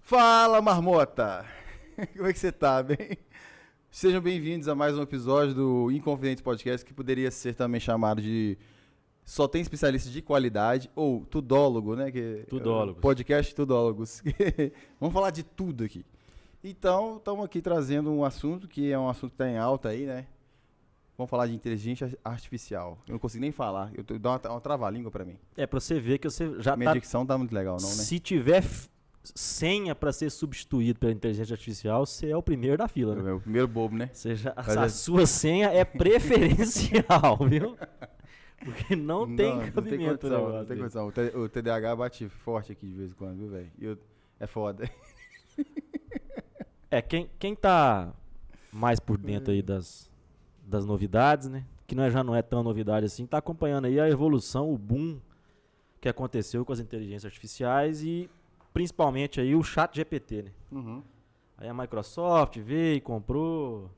Fala, marmota! Como é que você tá, bem? Sejam bem-vindos a mais um episódio do Inconfidente Podcast, que poderia ser também chamado de Só Tem Especialistas de Qualidade, ou Tudólogo, né? Tudólogos. Podcast Tudólogos. Vamos falar de tudo aqui. Então, estamos aqui trazendo um assunto que é um assunto que está em alta aí, né? Vamos falar de inteligência artificial. Eu não consigo nem falar. Dá uma trava-língua pra mim. É pra você ver que você já Minha tá... dicção tá muito legal, não, né? Se tiver senha pra ser substituído pela inteligência artificial, você é o primeiro da fila, né? É o primeiro bobo, né? A sua senha é preferencial, viu? Porque não tem cabimento. Não tem condição. O TDAH bate forte aqui de vez em quando, viu, velho? É foda. Quem tá mais por dentro aí das novidades, né? Que já não é tão novidade assim, tá acompanhando aí a evolução, o boom que aconteceu com as inteligências artificiais e principalmente aí o ChatGPT, né? Uhum. Aí a Microsoft veio, comprou,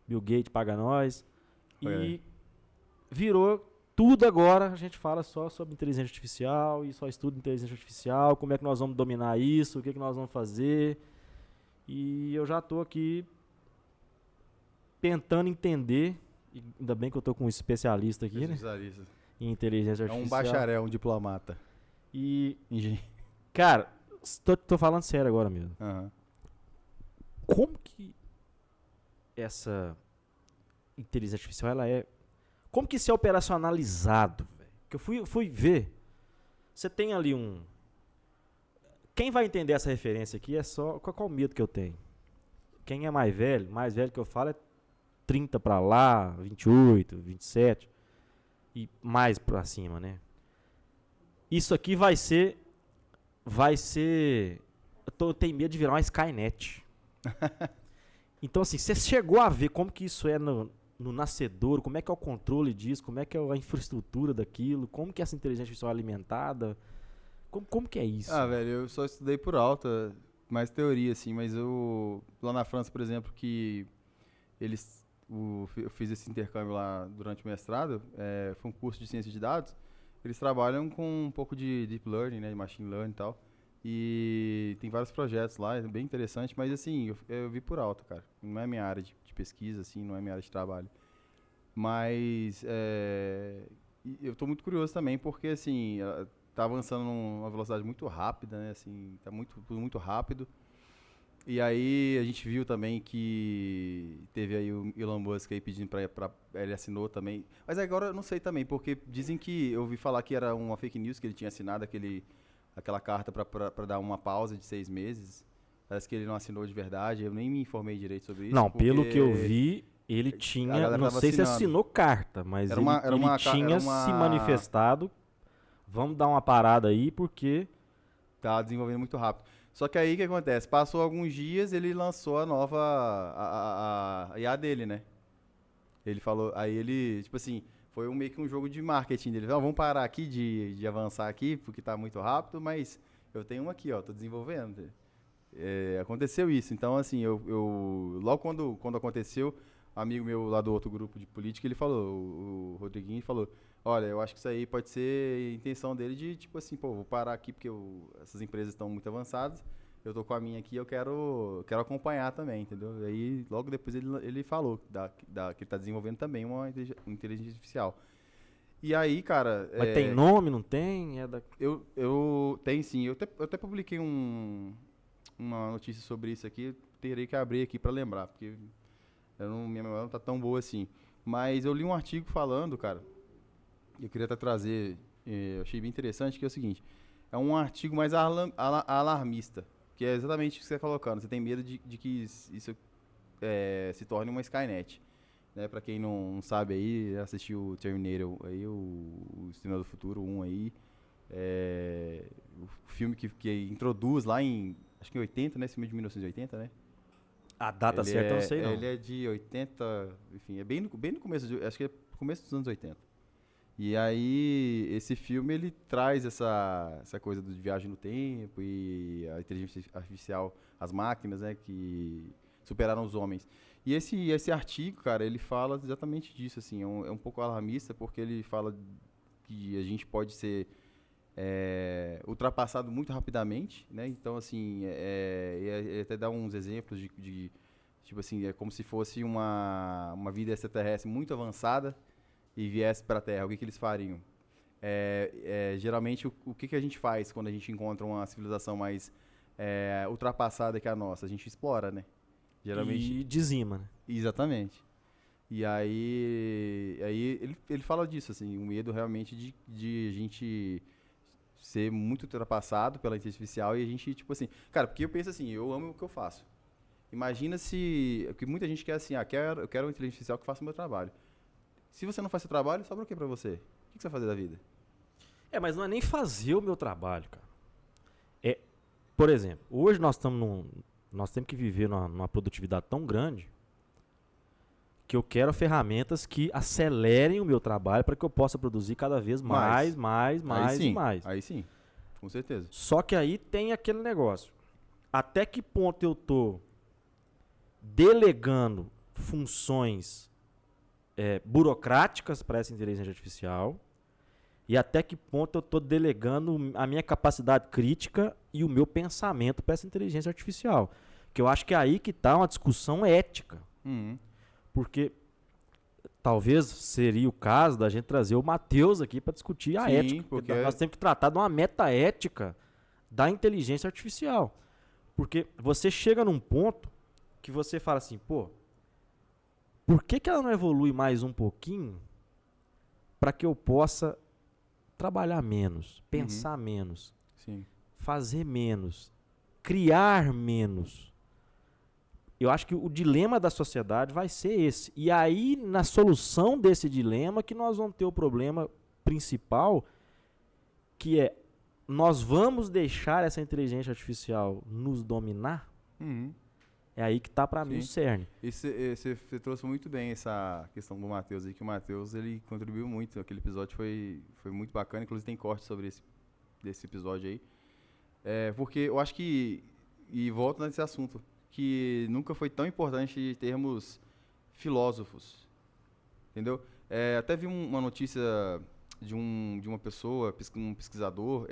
Bill Gates paga nós e virou tudo agora. A gente fala só sobre inteligência artificial e só estuda inteligência artificial, como é que nós vamos dominar isso, o que nós vamos fazer. E eu já tô aqui tentando entender, e ainda bem que eu tô com um especialista aqui, né? Em inteligência artificial. É um bacharel, um diplomata. E, cara, tô falando sério agora mesmo. Uhum. Como que essa inteligência artificial, ela é... Como que isso é operacionalizado, velho? Que eu fui ver. Você tem ali um... Quem vai entender essa referência aqui é só... Qual o medo que eu tenho? Quem é mais velho que eu falo é 30 pra lá, 28, 27 e mais pra cima, né? Isso aqui vai ser... Eu tenho medo de virar uma Skynet. Então, assim, você chegou a ver como que isso é no nascedouro, como é que é o controle disso, como é que é a infraestrutura daquilo, como que essa inteligência artificial é alimentada, como que é isso? Ah, velho, eu só estudei por alta, mais teoria, assim, mas lá na França, por exemplo, que eu fiz esse intercâmbio lá durante o mestrado, foi um curso de ciência de dados, eles trabalham com um pouco de deep learning, né, de machine learning e tal, e tem vários projetos lá, é bem interessante, mas assim, eu vi por alto, cara, não é minha área de pesquisa, assim, não é minha área de trabalho, mas eu tô muito curioso também, porque assim, tá avançando numa velocidade muito rápida, né, assim, tá muito rápido. E aí a gente viu também que teve aí o Elon Musk aí pedindo ele assinou também. Mas agora eu não sei também, porque dizem que, eu ouvi falar que era uma fake news, que ele tinha assinado aquela carta para dar uma pausa de 6 meses. Parece que ele não assinou de verdade, eu nem me informei direito sobre isso. Não, pelo que eu vi, ele tinha, não sei se assinou carta, mas ele tinha se manifestado. Vamos dar uma parada aí, porque tá desenvolvendo muito rápido. Só que aí o que acontece? Passou alguns dias, ele lançou a nova a IA dele, né? Ele falou, aí ele, tipo assim, foi meio que um jogo de marketing dele. Vamos parar aqui de avançar aqui, porque tá muito rápido, mas eu tenho um aqui, ó, tô desenvolvendo. Aconteceu isso. Então, assim, logo quando aconteceu, um amigo meu lá do outro grupo de política, ele falou, o Rodriguinho falou, olha, eu acho que isso aí pode ser a intenção dele de, tipo assim, pô, vou parar aqui porque essas empresas estão muito avançadas, eu tô com a minha aqui, eu quero acompanhar também, entendeu? E aí, logo depois ele falou que ele tá desenvolvendo também uma inteligência artificial. E aí, cara... Mas tem nome, não tem? Tem sim, eu até publiquei uma notícia sobre isso aqui, terei que abrir aqui para lembrar, porque minha memória não tá tão boa assim. Mas eu li um artigo falando, cara, eu queria até trazer, eu achei bem interessante, que é o seguinte, é um artigo mais alarmista, que é exatamente o que você está colocando, você tem medo de que isso se torne uma Skynet. Né, para quem não sabe aí, assistiu o Terminator aí, o Exterminador do Futuro 1 aí, o filme que introduz lá em, acho que em 80, né, esse filme de 1980, né? A data certa eu não sei não. Ele é de 80, enfim, é bem no começo, acho que é começo dos anos 80. E aí, esse filme, ele traz essa coisa de viagem no tempo e a inteligência artificial, as máquinas, né, que superaram os homens. E esse artigo, cara, ele fala exatamente disso, assim, é um pouco alarmista, porque ele fala que a gente pode ser ultrapassado muito rapidamente, né? Então, assim, e até dar uns exemplos tipo assim, é como se fosse uma vida extraterrestre muito avançada e viesse para a Terra. O que eles fariam? Geralmente, o que a gente faz quando a gente encontra uma civilização mais ultrapassada que a nossa? A gente explora, né? Geralmente. E dizima, né? Exatamente. E aí ele fala disso, assim, o medo realmente de a gente ser muito ultrapassado pela inteligência artificial e a gente, tipo assim... Cara, porque eu penso assim, eu amo o que eu faço. Imagina se... Porque muita gente quer assim, eu quero uma inteligência artificial que faça o meu trabalho. Se você não faz seu trabalho, sobra o que pra você? O que você vai fazer da vida? Mas não é nem fazer o meu trabalho, cara. Por exemplo, hoje nós temos que viver numa produtividade tão grande que eu quero ferramentas que acelerem o meu trabalho para que eu possa produzir cada vez mais e mais. Aí sim, com certeza. Só que aí tem aquele negócio. Até que ponto eu tô delegando funções burocráticas para essa inteligência artificial e até que ponto eu tô delegando a minha capacidade crítica e o meu pensamento para essa inteligência artificial. Que eu acho que é aí que tá uma discussão ética. Uhum. Porque talvez seria o caso da gente trazer o Matheus aqui para discutir a ética. Porque Nós temos que tratar de uma metaética da inteligência artificial. Porque você chega num ponto que você fala assim, pô, por que ela não evolui mais um pouquinho para que eu possa trabalhar menos, pensar menos, sim. fazer menos, criar menos? Eu acho que o dilema da sociedade vai ser esse. E aí, na solução desse dilema, que nós vamos ter o problema principal, que é, nós vamos deixar essa inteligência artificial nos dominar? Uhum. É aí que está, para mim, o cerne. E você trouxe muito bem essa questão do Matheus aí, que o Matheus, ele contribuiu muito. Aquele episódio foi muito bacana, inclusive tem corte sobre desse episódio aí. Porque eu acho que, e volto nesse assunto, que nunca foi tão importante termos filósofos, entendeu? Até vi uma notícia de uma pessoa, um pesquisador,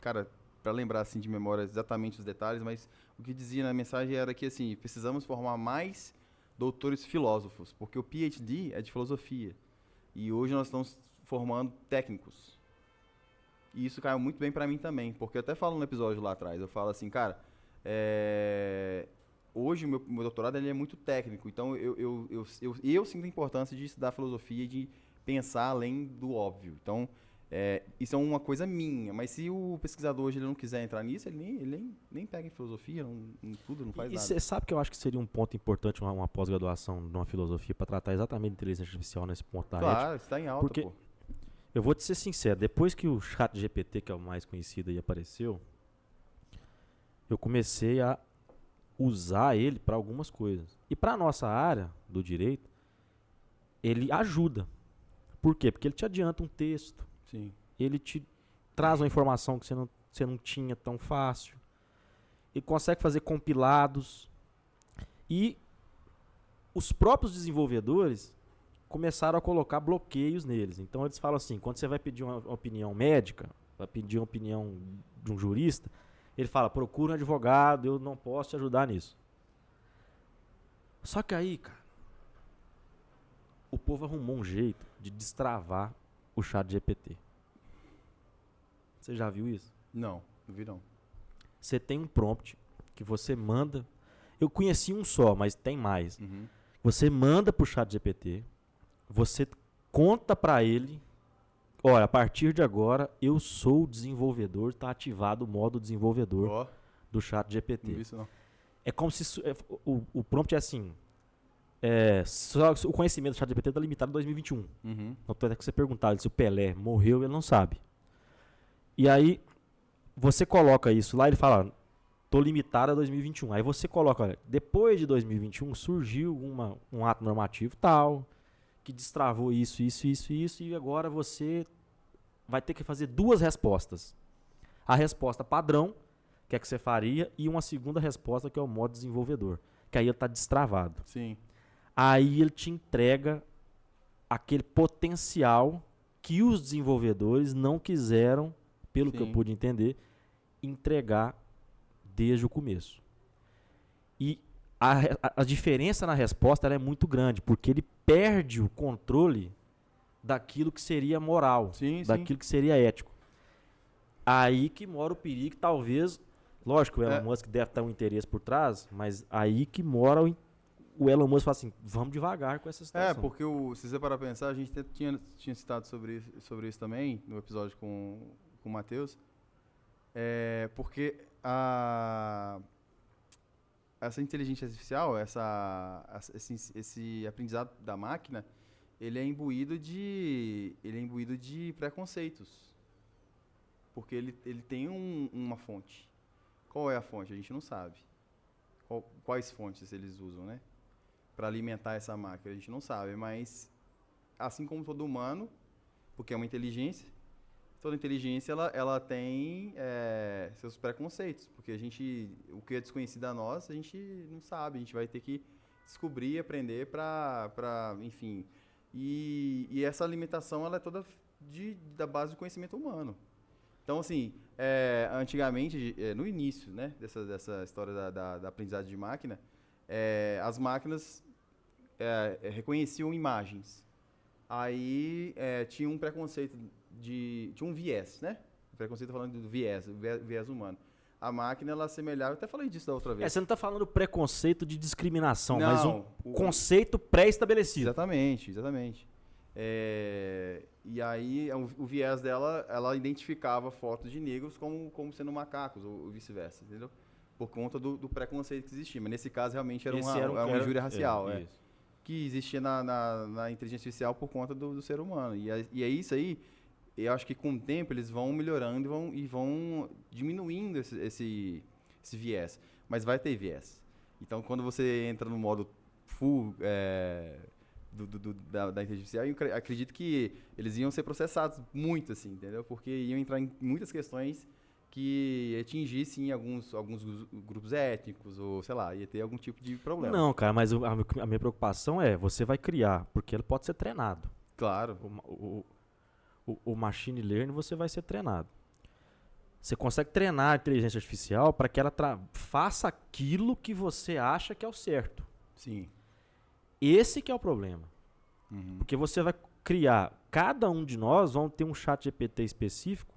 cara, para lembrar assim de memória exatamente os detalhes, mas o que dizia na mensagem era que assim, precisamos formar mais doutores filósofos, porque o PhD é de filosofia, e hoje nós estamos formando técnicos. E isso caiu muito bem para mim também, porque eu até falo no episódio lá atrás, eu falo assim, cara, hoje o meu doutorado ele é muito técnico, então eu sinto a importância de estudar filosofia e de pensar além do óbvio. Então, isso é uma coisa minha, mas se o pesquisador hoje ele não quiser entrar nisso, ele nem pega em filosofia, não faz nada. E você sabe que eu acho que seria um ponto importante uma pós-graduação numa filosofia para tratar exatamente de inteligência artificial nesse ponto da ética? Claro, está em alta, porque, pô. Eu vou te ser sincero, depois que o ChatGPT, que é o mais conhecido aí, apareceu, eu comecei a usar ele para algumas coisas. E para a nossa área do direito, ele ajuda. Por quê? Porque ele te adianta um texto. Sim. Ele te traz uma informação que você não tinha tão fácil. Ele consegue fazer compilados. E os próprios desenvolvedores começaram a colocar bloqueios neles. Então eles falam assim, quando você vai pedir uma opinião médica, vai pedir uma opinião de um jurista, ele fala, procura um advogado, eu não posso te ajudar nisso. Só que aí, cara, o povo arrumou um jeito de destravar o ChatGPT. Você já viu isso? Não vi não. Você tem um prompt que você manda. Eu conheci um só, mas tem mais. Uhum. Você manda pro ChatGPT, você conta para ele, olha, a partir de agora eu sou o desenvolvedor, tá ativado o modo desenvolvedor do ChatGPT. Não vi isso não. É como se o prompt é assim, só o conhecimento do ChatGPT está limitado em 2021. Uhum. Então até que você perguntar se o Pelé morreu, ele não sabe. E aí você coloca isso lá, ele fala, tô limitado a 2021. Aí você coloca, olha, depois de 2021 surgiu um ato normativo tal, que destravou isso, e agora você vai ter que fazer duas respostas. A resposta padrão, que é que você faria, e uma segunda resposta, que é o modo desenvolvedor, que aí ele está destravado. Sim. Aí ele te entrega aquele potencial que os desenvolvedores não quiseram pelo que eu Sim. pude entender, entregar desde o começo. E a diferença na resposta ela é muito grande, porque ele perde o controle daquilo que seria moral, Sim, sim. daquilo que seria ético. Aí que mora o perigo, talvez, lógico, o Elon É, Musk deve ter um interesse por trás, mas aí que mora o Elon Musk fala assim, vamos devagar com essa situação. porque se você parar pra pensar, a gente tinha citado sobre isso também no episódio com o Matheus. Porque essa inteligência artificial, esse aprendizado da máquina, ele é imbuído de preconceitos. Porque ele tem uma fonte. Qual é a fonte? A gente não sabe. Quais fontes eles usam, né? Para alimentar essa máquina, a gente não sabe. Mas, assim como todo humano, porque é uma inteligência, toda inteligência ela tem seus preconceitos. Porque o que é desconhecido a nós, a gente não sabe. A gente vai ter que descobrir, aprender enfim. E essa alimentação, ela é toda da base do conhecimento humano. Então, assim, antigamente, no início, né, dessa história da aprendizagem de máquina, as máquinas reconheciam imagens. Aí tinha um preconceito tinha um viés, né? O preconceito falando do viés humano. A máquina, ela assemelhava, eu até falei disso da outra vez. Você não está falando preconceito de discriminação, mas um Não, conceito pré-estabelecido. Exatamente. E aí, o viés dela, ela identificava fotos de negros como sendo macacos, ou vice-versa, entendeu? Por conta do preconceito que existia. Mas nesse caso, realmente, era uma injúria racial, isso. que existia na inteligência artificial por conta do ser humano. E é isso aí, eu acho que com o tempo eles vão melhorando e vão diminuindo esse viés. Mas vai ter viés. Então, quando você entra no modo full da inteligência artificial, eu acredito que eles iam ser processados muito, assim, entendeu? Porque iam entrar em muitas questões que atingissem alguns grupos étnicos, ou sei lá, ia ter algum tipo de problema. Não, cara, mas a minha preocupação é, você vai criar, porque ele pode ser treinado. Claro. O machine learning, você vai ser treinado. Você consegue treinar a inteligência artificial para que ela faça aquilo que você acha que é o certo. Sim. Esse que é o problema. Uhum. Porque você vai criar, cada um de nós vão ter um chat GPT específico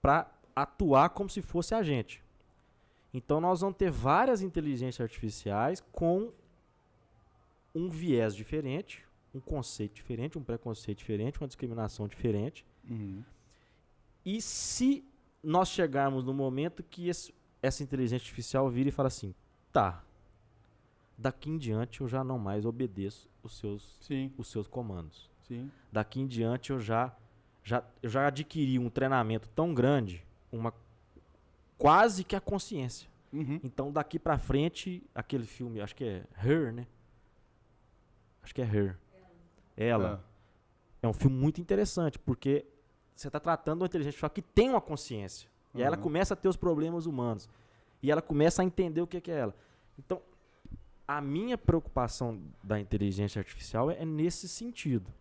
para atuar como se fosse a gente. Então nós vamos ter várias inteligências artificiais com um viés diferente, um conceito diferente, um preconceito diferente, uma discriminação diferente. Uhum. E se nós chegarmos no momento que essa inteligência artificial vira e fala assim, tá, daqui em diante eu já não mais obedeço os seus comandos. Sim. Daqui em diante eu já adquiri um treinamento tão grande, quase que a consciência. Uhum. Então daqui pra frente, aquele filme, acho que é Her, né? Acho que é Her. Ela. É um filme muito interessante, porque você está tratando uma inteligência artificial que tem uma consciência. E aí ela começa a ter os problemas humanos. E ela começa a entender o que é ela. Então, a minha preocupação da inteligência artificial é nesse sentido.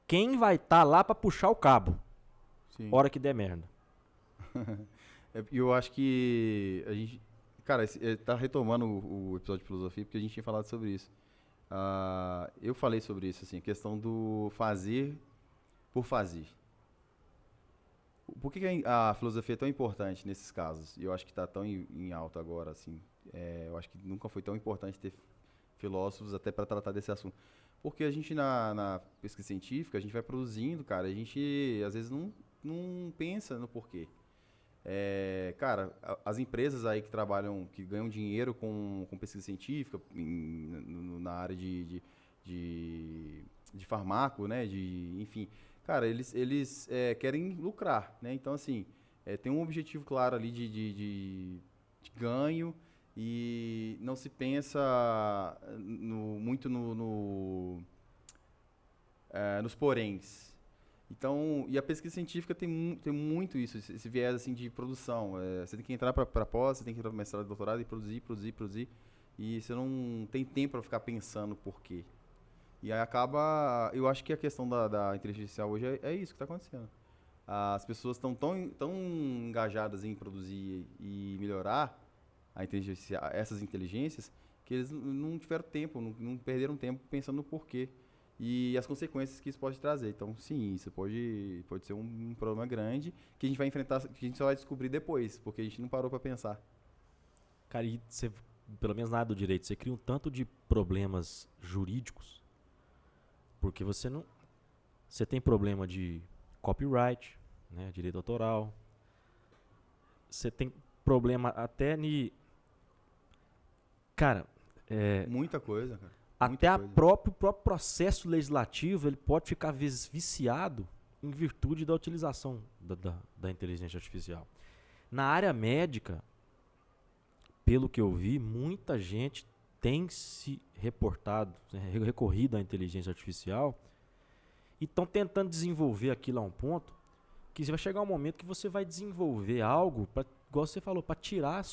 Quem vai estar lá para puxar o cabo? Sim. Hora que der merda. Eu acho que a gente... Cara, tá retomando o episódio de filosofia, porque a gente tinha falado sobre isso. Eu falei sobre isso, assim, a questão do fazer por fazer. Por que a filosofia é tão importante nesses casos? E eu acho que está tão em alta agora, assim. Eu acho que nunca foi tão importante ter filósofos até para tratar desse assunto. Porque a gente, na pesquisa científica, a gente vai produzindo, cara, a gente às vezes não pensa no porquê. Cara, as empresas aí que trabalham, que ganham dinheiro com pesquisa científica, na área de farmaco, né, enfim, cara, eles querem lucrar, né, então assim, tem um objetivo claro ali de ganho e não se pensa muito nos poréns. Então, e a pesquisa científica tem muito isso, esse viés assim de produção. Você tem que entrar para pós, você tem que entrar para mestrado e doutorado e produzir. E você não tem tempo para ficar pensando por quê. E aí acaba... Eu acho que a questão da inteligência artificial hoje é isso que está acontecendo. as pessoas estão tão engajadas em produzir e melhorar essas inteligências, que eles não tiveram tempo, não perderam tempo pensando no porquê e as consequências que isso pode trazer. Então, sim, isso pode ser um problema grande que a gente vai enfrentar, que a gente só vai descobrir depois, porque a gente não parou para pensar. Cara, e você, pelo menos na área do direito, você cria um tanto de problemas jurídicos, porque você não... Você tem problema de copyright, né, direito autoral. Você tem problema até de... Cara, muita coisa, cara. Até o próprio processo legislativo ele pode ficar às vezes viciado em virtude da utilização da inteligência artificial. Na área médica, pelo que eu vi, muita gente tem se reportado, recorrido à inteligência artificial e estão tentando desenvolver aquilo a um ponto que vai chegar um momento que você vai desenvolver algo, igual você falou, para tirar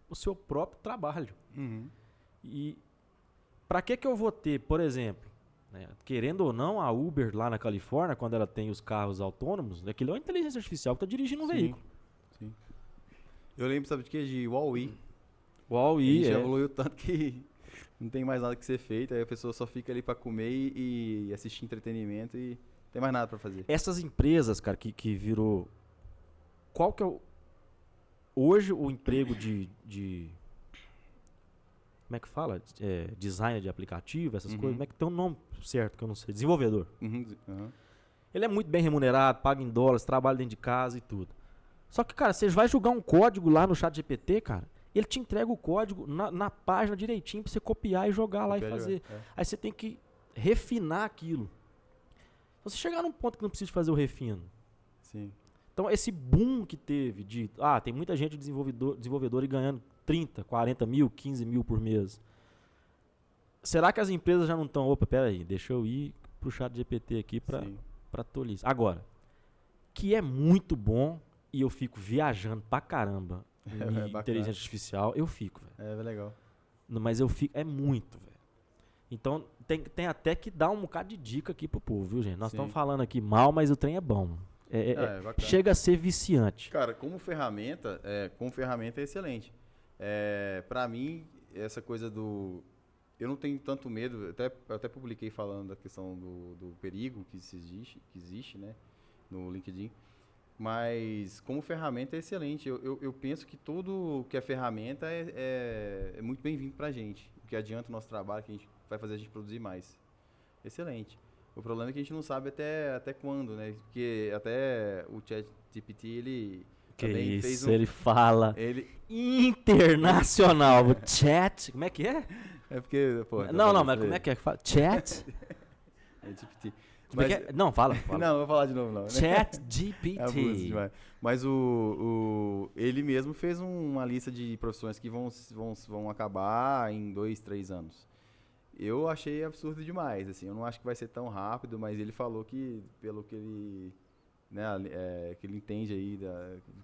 o seu próprio trabalho. Uhum. E para que eu vou ter, por exemplo, né, querendo ou não, a Uber lá na Califórnia, quando ela tem os carros autônomos, aquilo é uma inteligência artificial que está dirigindo um veículo. Sim. Eu lembro, sabe de quê? De Wall-E. Wall-E, já evoluiu tanto que não tem mais nada que ser feito, aí a pessoa só fica ali para comer e assistir entretenimento e não tem mais nada para fazer. Essas empresas, cara, que virou... Qual que é o... Hoje o emprego de como é que fala? Designer de aplicativo, essas coisas. Como é que tem um nome certo que eu não sei? Desenvolvedor. Ele é muito bem remunerado, paga em dólares, trabalha dentro de casa e tudo. Só que, cara, você vai jogar um código lá no ChatGPT, cara, ele te entrega o código na página direitinho pra você copiar e jogar lá e fazer. Aí você tem que refinar aquilo. Então, você chegar num ponto que não precisa fazer o refino. Sim. Então, esse boom que teve de... tem muita gente desenvolvedor e ganhando 30, 40 mil, 15 mil por mês. Será que as empresas já não estão... Opa, peraí, deixa eu ir pro ChatGPT aqui pra tolice. Agora, que é muito bom e eu fico viajando pra caramba em inteligência artificial, eu fico, velho. É legal. Mas eu fico... É muito, velho. Então, tem até que dar um bocado de dica aqui pro povo, viu, gente? Nós estamos falando aqui mal, mas o trem é bom. Chega a ser viciante. Cara, como ferramenta é excelente. Pra mim, essa coisa do... Eu não tenho tanto medo, eu até publiquei falando da questão do perigo que existe, né, no LinkedIn. Mas como ferramenta é excelente. Eu penso que tudo que é ferramenta é muito bem-vindo pra gente. O que adianta o nosso trabalho, que vai fazer a gente produzir mais. Excelente. O problema é que a gente não sabe até quando, né? Porque até o ChatGPT, ele também isso, fez ele fala internacional. Chat, como é que é? É porque, pô... Não, mas como é que fala? Chat? GPT. Não, fala. Não, não vou falar de novo, não. ChatGPT. Mas ele mesmo fez uma lista de profissões que vão acabar em 2, 3 anos. Eu achei absurdo demais, assim, eu não acho que vai ser tão rápido, mas ele falou que, pelo que ele, né, que ele entende aí,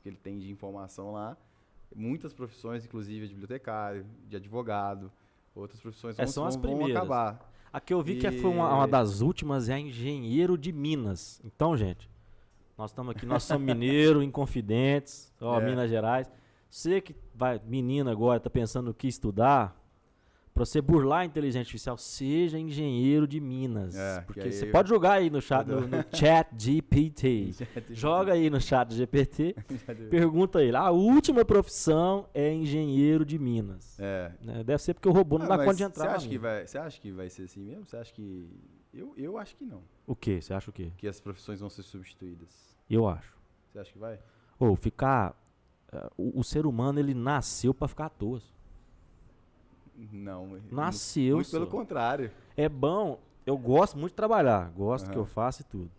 que ele tem de informação lá, muitas profissões, inclusive de bibliotecário, de advogado, outras profissões vão acabar. A que eu vi que foi uma das últimas é a engenheiro de Minas. Então, gente, nós estamos aqui, nós somos mineiros, Inconfidentes, Minas Gerais. Você que menina agora, está pensando o que estudar, para você burlar a inteligência artificial, seja engenheiro de Minas. Porque você pode jogar aí no chat GPT. Joga aí no chat GPT, pergunta ele. A última profissão é engenheiro de Minas. Deve ser porque o robô não dá conta de entrar. Você acha que vai ser assim mesmo? Você acha que... Eu acho que não. O quê? Você acha o quê? Que as profissões vão ser substituídas. Eu acho. Você acha que vai? O ser humano, ele nasceu para ficar à toa. Não. Nasceu. Muito pelo contrário. É bom. Eu gosto muito de trabalhar. Gosto do que eu faço e tudo.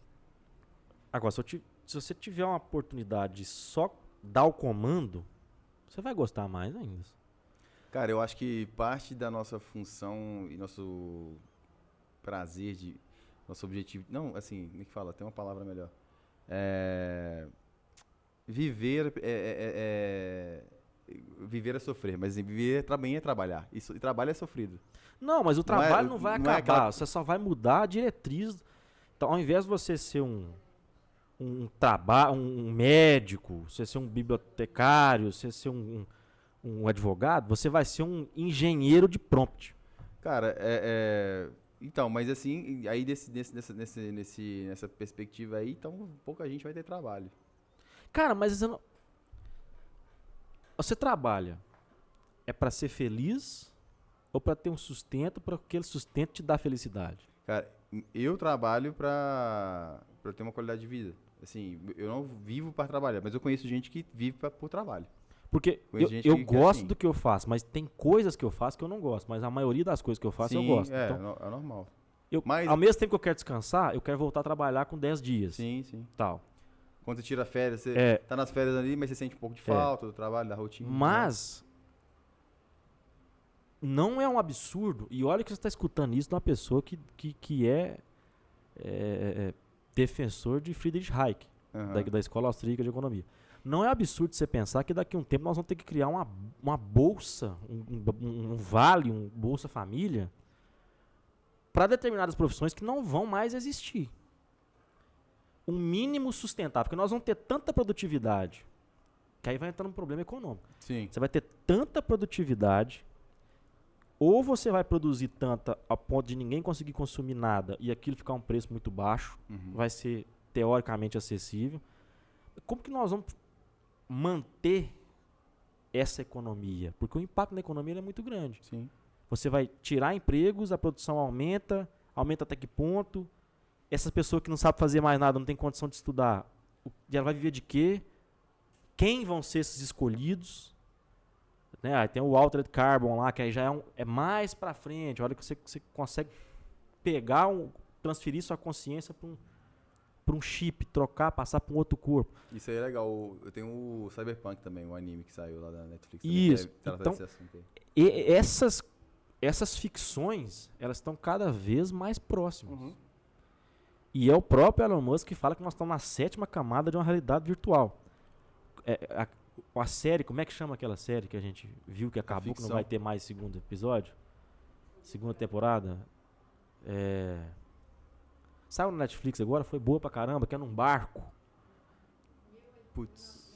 Agora, se você tiver uma oportunidade de só dar o comando, você vai gostar mais ainda. Cara, eu acho que parte da nossa função e nosso prazer, nosso objetivo... Não, assim, como é que fala? Tem uma palavra melhor. Viver é sofrer, mas viver também é trabalhar. E trabalho é sofrido. Não, mas o trabalho não vai acabar. Você só vai mudar a diretriz. Então, ao invés de você ser um trabalho, um médico, você ser um bibliotecário, você ser um advogado, você vai ser um engenheiro de prompt. Cara, então, mas assim, aí nessa perspectiva aí, então pouca gente vai ter trabalho. Cara, mas você trabalha é pra ser feliz ou pra ter um sustento, pra aquele sustento te dar felicidade? Cara, eu trabalho pra ter uma qualidade de vida. Assim, eu não vivo para trabalhar, mas eu conheço gente que vive por trabalho. Porque Conheço gente eu que é gosto assim. do que eu faço, mas tem coisas que eu faço que eu não gosto. Mas a maioria das coisas que eu faço eu Sim, gosto. Então, é normal. eu, Mas, ao mesmo tempo que eu quero descansar, eu quero voltar a trabalhar com 10 dias. sim. Tal. Quando você tira férias, você É, tá nas férias ali, mas você sente um pouco de falta do trabalho, da rotina. mas não é um absurdo. E olha que você está escutando isso de uma pessoa que é defensor de Friedrich Hayek, Aham. da Escola Austríaca de Economia. Não é absurdo você pensar que daqui a um tempo nós vamos ter que criar uma bolsa, um vale, um Bolsa Família, para determinadas profissões que não vão mais existir. Um mínimo sustentável, porque nós vamos ter tanta produtividade, que aí vai entrar um problema econômico. Sim. Você vai ter tanta produtividade, ou você vai produzir tanta a ponto de ninguém conseguir consumir nada e aquilo ficar um preço muito baixo, Uhum. vai ser teoricamente acessível. Como que nós vamos manter essa economia? Porque o impacto na economia ele é muito grande. Sim. Você vai tirar empregos, a produção aumenta até que ponto? Essas pessoas que não sabem fazer mais nada, não tem condição de estudar, e ela vai viver de quê? Quem vão ser esses escolhidos? Né? Aí tem o Altered Carbon lá, que aí já é mais pra frente, a hora que você consegue pegar, transferir sua consciência para um chip, trocar, passar para um outro corpo. Isso aí é legal. Eu tenho o Cyberpunk também, o anime que saiu lá da Netflix. Isso. Trata Então, desse assunto aí. e essas ficções, elas estão cada vez mais próximas. Uhum. E é o próprio Elon Musk que fala que nós estamos na 7ª camada de uma realidade virtual. A série, como é que chama aquela série que a gente viu que acabou, que não vai ter mais segundo episódio? Segunda temporada? Saiu na Netflix agora, foi boa pra caramba, que é num barco. Putz.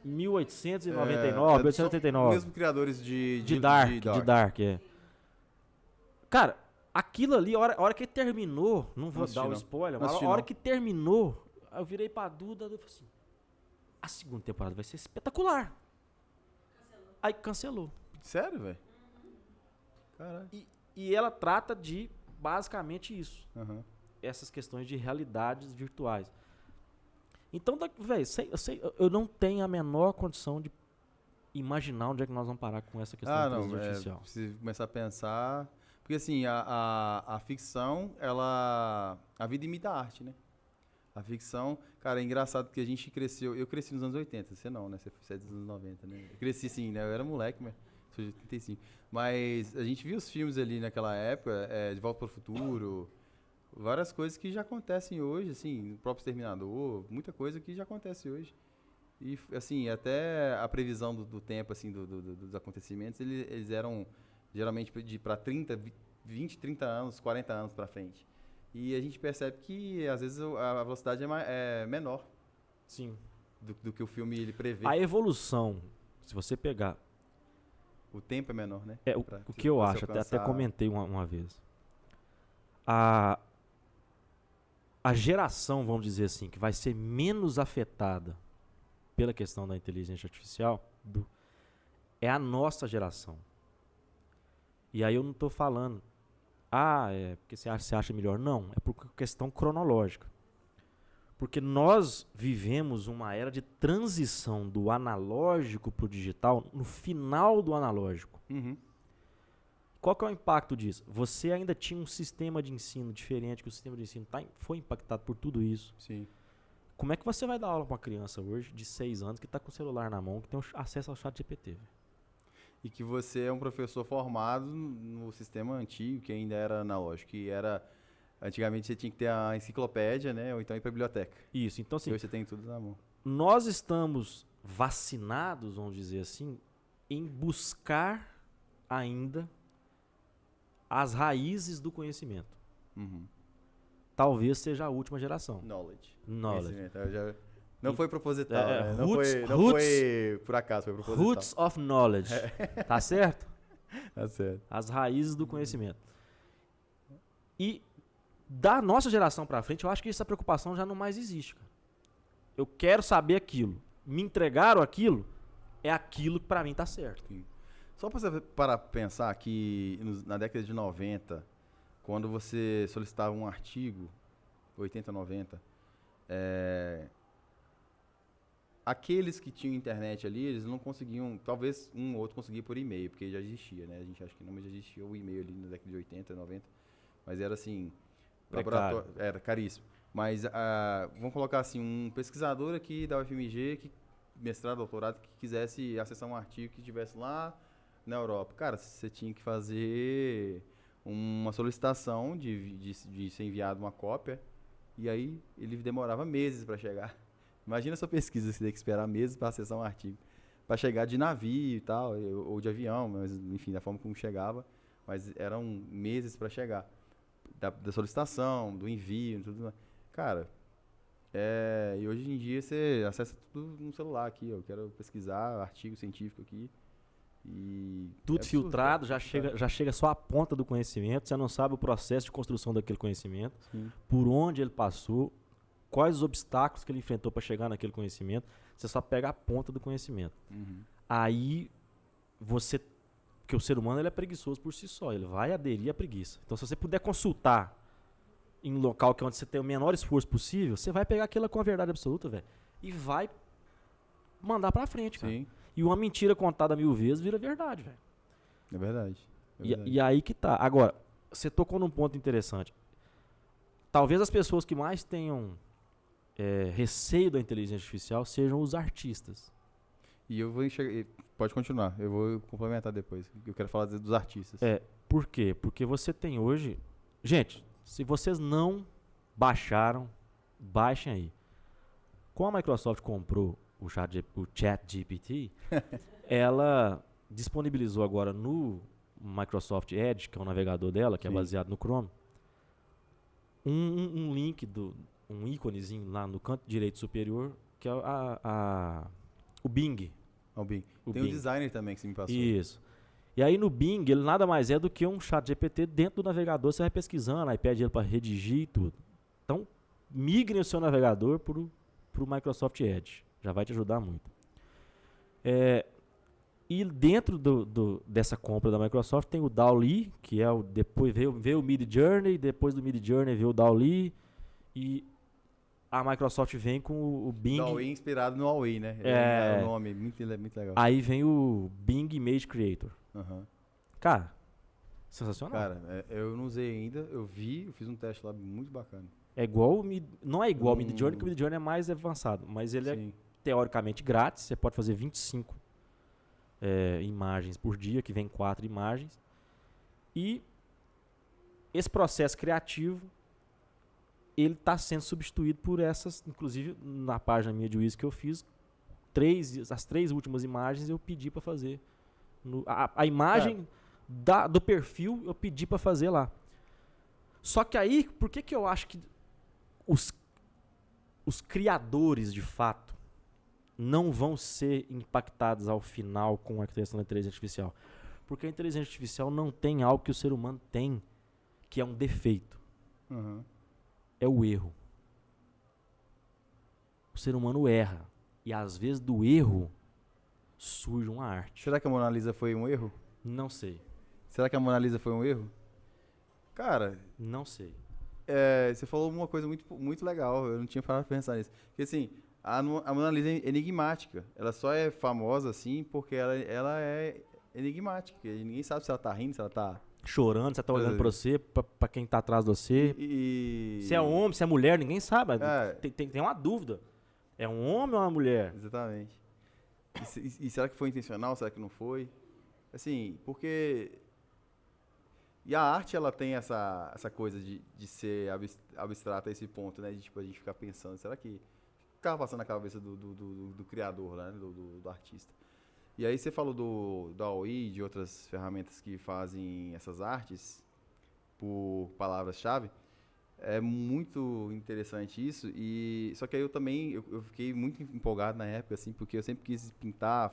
1899, 1889. Mesmo criadores De Dark, é. Cara, aquilo ali, a hora que terminou, não vou dar o spoiler, mas a hora que terminou, eu virei pra Duda e falei assim, a segunda temporada vai ser espetacular. Aí cancelou. Sério, velho? Caralho. E ela trata de basicamente isso. Uhum. Essas questões de realidades virtuais. Então, velho, eu não tenho a menor condição de imaginar onde é que nós vamos parar com essa questão da inteligência artificial. Preciso começar a pensar. Porque assim, a ficção, a vida imita a arte, né? A ficção, cara, é engraçado que a gente cresceu. Eu cresci nos anos 80, você não, né? Você é dos anos 90, né? Eu cresci sim, né? Eu era moleque, mas sou de 85. Mas a gente viu os filmes ali naquela época, De Volta para o Futuro, várias coisas que já acontecem hoje, assim, o próprio Exterminador, muita coisa que já acontece hoje. E, assim, até a previsão do tempo, assim, dos acontecimentos, eles eram geralmente para 20, 30 anos, 40 anos para frente. E a gente percebe que, às vezes, a velocidade é menor. Sim. Do que o filme ele prevê. A evolução, se você pegar... O tempo é menor, né? O que eu acho, até comentei uma vez. A geração, vamos dizer assim, que vai ser menos afetada pela questão da inteligência artificial é a nossa geração. E aí eu não estou falando, porque você acha melhor. Não, é por questão cronológica. Porque nós vivemos uma era de transição do analógico para o digital no final do analógico. Uhum. Qual que é o impacto disso? Você ainda tinha um sistema de ensino diferente, que o sistema de ensino foi impactado por tudo isso. Sim. Como é que você vai dar aula para uma criança hoje de 6 anos que está com o celular na mão, que tem acesso ao chat GPT? E que você é um professor formado no sistema antigo, que ainda era analógico, que era... Antigamente você tinha que ter a enciclopédia, né? Ou então ir para a biblioteca. Isso, então assim... Hoje você tem tudo na mão. Nós estamos vacinados, vamos dizer assim, em buscar ainda as raízes do conhecimento. Uhum. talvez seja a última geração. Knowledge. Knowledge. Não foi proposital, né? Não Roots, foi por acaso, foi proposital. Roots of knowledge. Tá certo? Tá certo. As raízes do conhecimento. E da nossa geração pra frente, eu acho que essa preocupação já não mais existe, cara. Eu quero saber aquilo. Me entregaram aquilo, é aquilo que pra mim tá certo. Sim. Só pra você parar pra pensar que na década de 90, quando você solicitava um artigo, 80, 90, aqueles que tinham internet ali, eles não conseguiam, talvez um ou outro conseguia por e-mail, porque já existia, né? A gente acha que não, mas já existia o e-mail ali na década de 80, 90, mas era assim, laboratório, era caríssimo. Mas vamos colocar assim, um pesquisador aqui da UFMG, que mestrado, doutorado, que quisesse acessar um artigo que estivesse lá na Europa. Cara, você tinha que fazer uma solicitação de ser enviado uma cópia, e aí ele demorava meses para chegar. Imagina essa pesquisa, você tem que esperar meses para acessar um artigo. Para chegar de navio e tal, ou de avião, mas enfim, da forma como chegava. Mas eram meses para chegar. Da solicitação, do envio, tudo mais. Cara, e hoje em dia você acessa tudo no celular aqui. Eu quero pesquisar artigo científico aqui. E tudo filtrado, já chega só a ponta do conhecimento. Você não sabe o processo de construção daquele conhecimento, Sim. por onde ele passou, quais os obstáculos que ele enfrentou para chegar naquele conhecimento. Você só pega a ponta do conhecimento. Uhum. Aí porque o ser humano ele é preguiçoso por si só, ele vai aderir à preguiça. Então, se você puder consultar em um local que é onde você tem o menor esforço possível, você vai pegar aquilo com a verdade absoluta, velho, e vai mandar pra frente, cara. Sim. E uma mentira contada 1000 vezes vira verdade, velho. É verdade. E aí que tá. Agora, você tocou num ponto interessante. Talvez as pessoas que mais tenham receio da inteligência artificial sejam os artistas. E eu vou enxergar. Pode continuar, eu vou complementar depois. Eu quero falar dos artistas. Por quê? Porque você tem hoje. Gente, se vocês não baixaram, baixem aí. Como a Microsoft comprou o ChatGPT, ela disponibilizou agora no Microsoft Edge, que é o navegador dela, que é baseado no Chrome, um link, um íconezinho lá no canto direito superior, que é o Bing. Tem um designer também que você me passou. Isso. E aí no Bing, ele nada mais é do que um chat GPT dentro do navegador, você vai pesquisando, aí pede ele para redigir e tudo. Então, migrem o seu navegador para o Microsoft Edge. Já vai te ajudar muito. E dentro dessa compra da Microsoft tem o DALL-E, que é depois veio o Midjourney, depois do Midjourney veio o DALL-E, e a Microsoft vem com o Bing. DALL-E inspirado no Huawei, né? É o nome, muito legal. Aí vem o Bing Image Creator. Uhum. Cara, sensacional. Cara, eu não usei ainda, eu fiz um teste lá muito bacana. É igual não é igual ao Midjourney, porque o Midjourney é mais avançado, mas ele é teoricamente grátis, você pode fazer 25 imagens por dia, que vem 4 imagens. E esse processo criativo, ele está sendo substituído por essas, inclusive na página minha de Whisky que eu fiz, as 3 últimas imagens eu pedi para fazer. A imagem do perfil eu pedi para fazer lá. Só que aí, por que eu acho que os criadores de fato não vão ser impactados ao final com a questão da inteligência artificial? Porque a inteligência artificial não tem algo que o ser humano tem, que é um defeito. Uhum. É o erro. O ser humano erra. E às vezes do erro surge uma arte. Será que a Mona Lisa foi um erro? Não sei. Será que a Mona Lisa foi um erro? Cara... Não sei. Você falou uma coisa muito, muito legal, eu não tinha parado pra pensar nisso. Porque assim, a Mona Lisa é enigmática. Ela só é famosa assim porque ela é enigmática. E ninguém sabe se ela tá rindo, se ela tá... chorando, se ela tá olhando pra você, pra quem tá atrás de você. Se é homem, se é mulher, ninguém sabe. Tem uma dúvida. É um homem ou uma mulher? Exatamente. E será que foi intencional? Será que não foi? Assim, porque... E a arte, ela tem essa coisa de ser abstrata a esse ponto, né? De tipo, a gente ficar pensando, será que... O que tava passando na cabeça do criador, né? Do artista. E aí você falou do DALL-E e de outras ferramentas que fazem essas artes por palavras-chave. É muito interessante isso, e só que aí eu fiquei muito empolgado na época, assim, porque eu sempre quis pintar,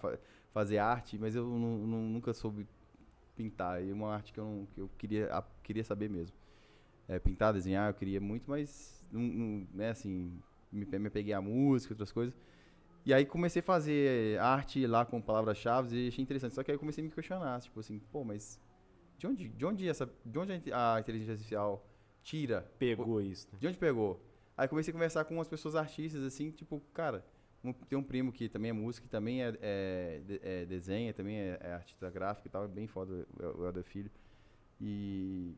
fazer arte, mas eu nunca soube pintar, e uma arte que eu queria saber mesmo. Pintar, desenhar, eu queria muito, mas, né, assim, me peguei a música, outras coisas, e aí comecei a fazer arte lá com palavras-chave e achei interessante, só que aí eu comecei a me questionar, tipo assim, pô, mas de onde a inteligência artificial tira? Pegou isso, né? De onde pegou? Aí comecei a conversar com umas pessoas artistas, assim, tipo, cara, tem um primo que também é músico, que também desenha, também é artista gráfico e tal, é bem foda, o Helder Filho. E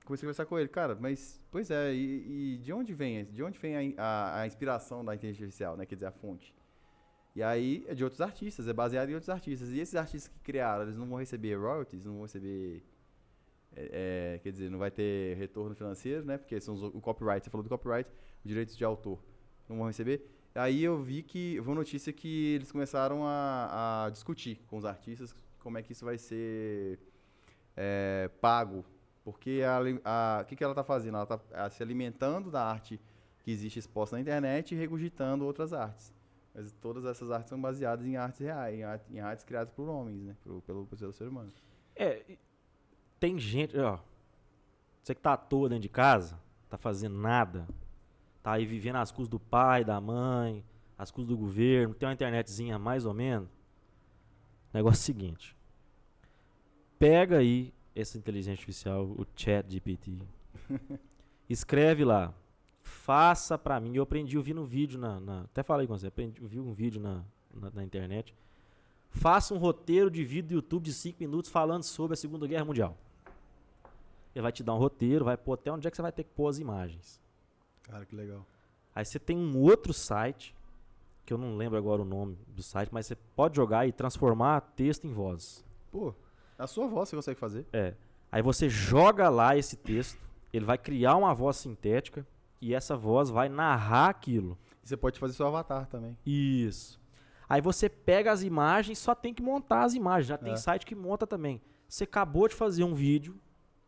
comecei a conversar com ele, cara, mas, pois é, e de onde vem a inspiração da inteligência artificial, né, quer dizer, a fonte? E aí é de outros artistas, é baseado em outros artistas. E esses artistas que criaram, eles não vão receber royalties, não vão receber quer dizer, não vai ter retorno financeiro, né? Porque são o copyright, você falou do copyright, os direitos de autor não vão receber. Aí eu vi uma notícia que eles começaram a discutir com os artistas como é que isso vai ser pago. Porque o que ela está fazendo? Ela está se alimentando da arte que existe exposta na internet e regurgitando outras artes. Mas todas essas artes são baseadas em artes reais, em artes criadas por homens, né? Pelo ser humano. Tem gente, ó, você que tá à toa dentro de casa, tá fazendo nada, tá aí vivendo às custas do pai, da mãe, às custas do governo, tem uma internetzinha mais ou menos. Negócio é o seguinte, pega aí essa inteligência artificial, o ChatGPT, escreve lá, faça pra mim, eu aprendi, eu vi no vídeo, até falei com você, eu vi um vídeo na internet, faça um roteiro de vídeo do YouTube de 5 minutos falando sobre a Segunda Guerra Mundial. Ele vai te dar um roteiro, vai pôr até onde é que você vai ter que pôr as imagens. Cara, que legal. Aí você tem um outro site, que eu não lembro agora o nome do site, mas você pode jogar e transformar texto em voz. Pô, a sua voz você consegue fazer? Aí você joga lá esse texto, ele vai criar uma voz sintética e essa voz vai narrar aquilo. E você pode fazer seu avatar também. Isso. Aí você pega as imagens, só tem que montar as imagens. Já tem site que monta também. Você acabou de fazer um vídeo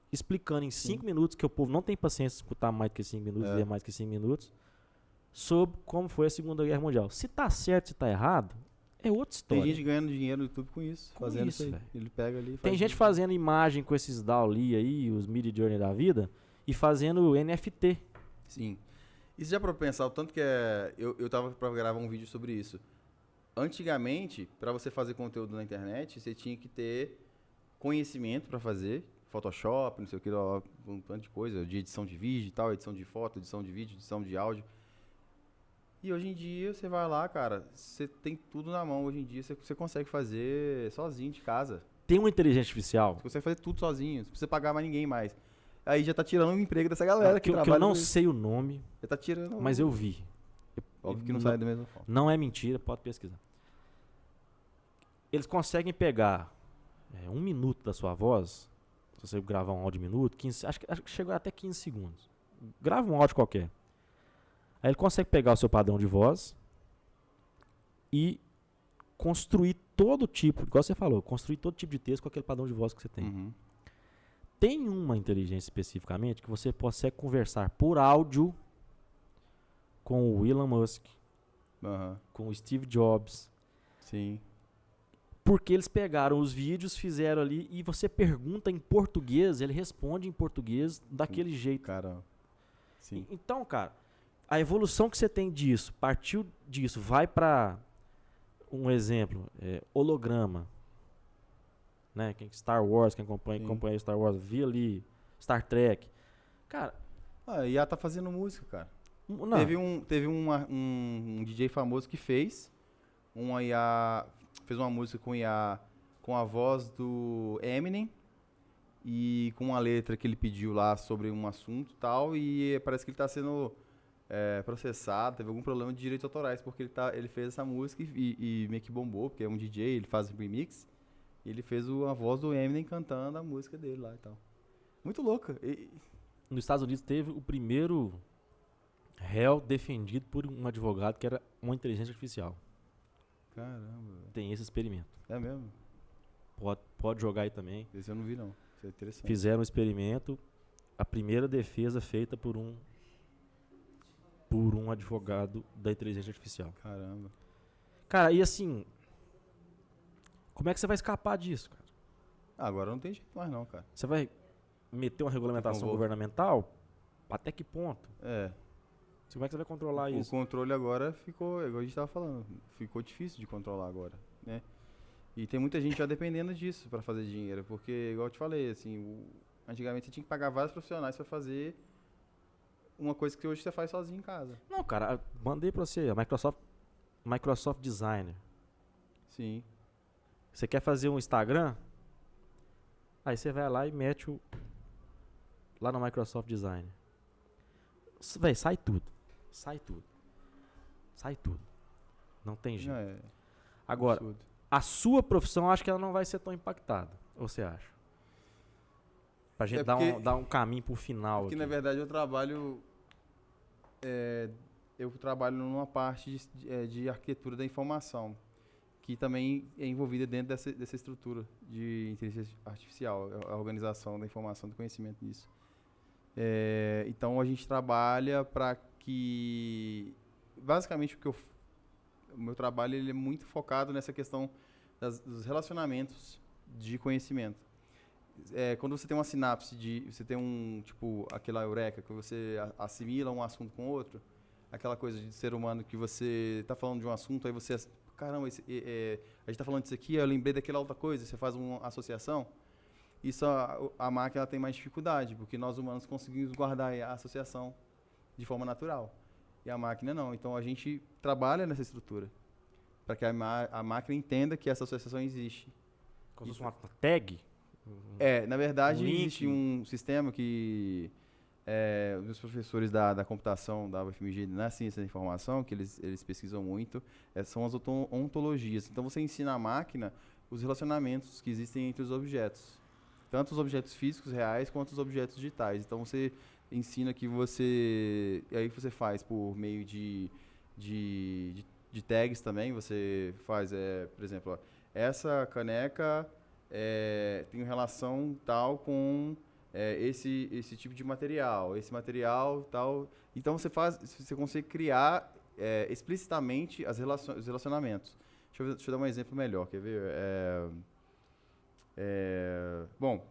explicando em 5 minutos, que o povo não tem paciência de escutar mais do que 5 minutos, ver mais que 5 minutos, sobre como foi a Segunda Guerra Mundial. Se tá certo, se tá errado, é outra história. Tem gente ganhando dinheiro no YouTube com isso. Fazendo isso aí. Véio. Ele pega ali e faz. Tem gente fazendo imagem com esses DALL-E aí, os Midjourney da vida, e fazendo NFT. Sim. E você já pra pensar o tanto que eu tava pra gravar um vídeo sobre isso. Antigamente, para você fazer conteúdo na internet, você tinha que ter conhecimento para fazer, Photoshop, não sei o que, um tanto de coisa, de edição de vídeo e tal, edição de foto, edição de vídeo, edição de áudio. E hoje em dia, você vai lá, cara, você tem tudo na mão. Hoje em dia, você consegue fazer sozinho de casa. Tem uma inteligência artificial. Você consegue fazer tudo sozinho, não precisa pagar mais ninguém mais. Aí já tá tirando o emprego dessa galera que eu não sei o nome, já tá tirando, mas eu vi. Óbvio que não sai da mesma forma. Não é mentira, pode pesquisar. Eles conseguem pegar 1 minuto da sua voz, se você gravar um áudio de minuto, 15, acho que chegou até 15 segundos. Grava um áudio qualquer. Aí ele consegue pegar o seu padrão de voz e construir todo tipo, igual você falou, construir todo tipo de texto com aquele padrão de voz que você tem. Uhum. Tem uma inteligência especificamente que você consegue conversar por áudio com o Elon Musk, com o Steve Jobs. Sim. Porque eles pegaram os vídeos, fizeram ali, e você pergunta em português, ele responde em português daquele jeito. Caramba. Sim. Então, cara, a evolução que você tem disso, partiu disso, vai para um exemplo, holograma. Né? Star Wars, quem acompanha Star Wars, via ali, Star Trek. Cara... A IA tá fazendo música, cara. Não. Teve um DJ famoso que fez uma IA... Fez uma música com IA com a voz do Eminem e com uma letra que ele pediu lá sobre um assunto e tal, e parece que ele tá sendo processado, teve algum problema de direitos autorais, porque ele fez essa música e meio que bombou, porque é um DJ, ele faz remix, e ele fez a voz do Eminem cantando a música dele lá e tal. Muito louca. Nos Estados Unidos teve o primeiro réu defendido por um advogado que era uma inteligência artificial. Caramba. Tem esse experimento. É mesmo? Pode jogar aí também. Esse eu não vi, não. Isso é interessante. Fizeram um experimento, a primeira defesa feita por um por um advogado da inteligência artificial. Caramba. Cara, e assim, como é que você vai escapar disso, cara? Agora não tem jeito mais não, cara. Você vai meter uma regulamentação Então, governamental? Até que ponto? É. Como é que você vai controlar O isso? controle agora ficou, igual a gente tava falando, ficou difícil de controlar agora, né? E tem muita gente já dependendo disso para fazer dinheiro, porque, igual eu te falei, assim, antigamente você tinha que pagar vários profissionais para fazer uma coisa que hoje você faz sozinho em casa. Não, cara, mandei pra você, a Microsoft Designer. Sim. Você quer fazer um Instagram? Aí você vai lá e mete lá no Microsoft Designer. Véi, sai tudo. Sai tudo. Sai tudo. Não tem jeito. É, Agora, absurdo. a sua profissão, eu acho que ela não vai ser tão impactada. Ou você acha? Pra gente dar um caminho pro final. Porque, aqui. na verdade, eu trabalho numa parte de arquitetura da informação, que também é envolvida dentro dessa estrutura de inteligência artificial, a organização da informação, do conhecimento disso. Então, a gente trabalha para que... Basicamente, o meu trabalho ele é muito focado nessa questão dos relacionamentos de conhecimento. Quando você tem uma sinapse, você tem aquela eureka, que você assimila um assunto com outro, aquela coisa de ser humano que você está falando de um assunto, aí você... Caramba, a gente está falando disso aqui, eu lembrei daquela outra coisa, você faz uma associação. Isso a máquina tem mais dificuldade, porque nós humanos conseguimos guardar a associação de forma natural. E a máquina não. Então a gente trabalha nessa estrutura, para que a máquina entenda que essa associação existe. Como se fosse uma tag? Na verdade, link. existe um sistema que os professores da computação, da UFMG, na ciência da informação, que eles pesquisam muito, são as ontologias. Então você ensina à máquina os relacionamentos que existem entre os objetos. Tanto os objetos físicos reais quanto os objetos digitais. Então você ensina que você... E aí você faz por meio de tags também. Você faz, por exemplo, ó, essa caneca tem relação tal com esse tipo de material. Esse material tal... Então você consegue criar explicitamente os relacionamentos. Deixa eu dar um exemplo melhor, quer ver? Bom,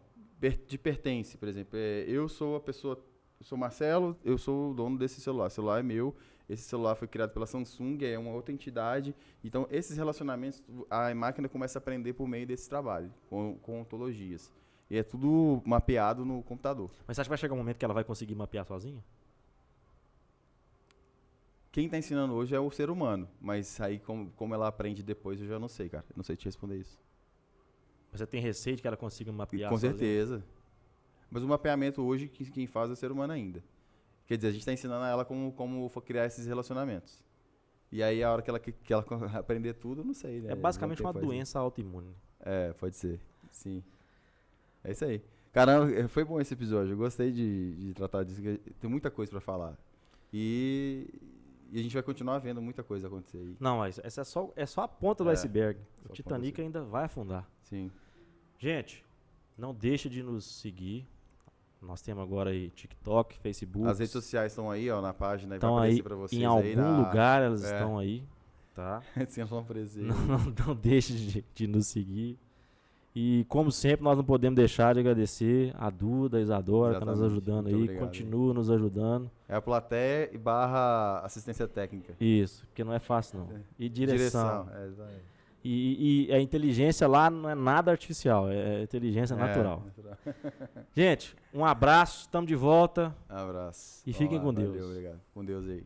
de pertence, por exemplo. Eu sou a pessoa, eu sou Marcelo, eu sou o dono desse celular. O celular é meu, esse celular foi criado pela Samsung, é uma outra entidade. Então, esses relacionamentos, a máquina começa a aprender por meio desse trabalho, com ontologias. E é tudo mapeado no computador. Mas você acha que vai chegar um momento que ela vai conseguir mapear sozinha? Quem está ensinando hoje é o ser humano, mas aí como ela aprende depois, eu já não sei, cara. Eu não sei te responder isso. Você tem receio de que ela consiga mapear Com sozinha? certeza. Mas o mapeamento hoje, quem faz é o ser humano ainda. Quer dizer, a gente está ensinando ela como criar esses relacionamentos. E aí, a hora que ela aprender tudo, eu não sei, né? É basicamente uma doença autoimune. Pode ser. Sim. É isso aí. Caramba, foi bom esse episódio. Eu gostei de tratar disso. Tem muita coisa para falar. E a gente vai continuar vendo muita coisa acontecer aí. Não, mas essa é só a ponta do iceberg. O Titanic ainda vai afundar. Sim. Gente, não deixe de nos seguir. Nós temos agora aí TikTok, Facebook. As redes sociais estão aí, ó, na página. Estão vai aí, pra vocês em algum lugar elas É. estão aí, tá? Sim, vão aparecer. Não deixe de nos seguir. E, como sempre, nós não podemos deixar de agradecer a Duda, a Isadora, que tá nos Exatamente. ajudando Muito aí. obrigado, Continua nos ajudando. É a plateia / assistência técnica. Isso, porque não é fácil, não. E direção. Exatamente. E a inteligência lá não é nada artificial, é inteligência natural. Gente, um abraço, estamos de volta. Abraço. E fiquem com valeu, Deus. Obrigado. Com Deus aí.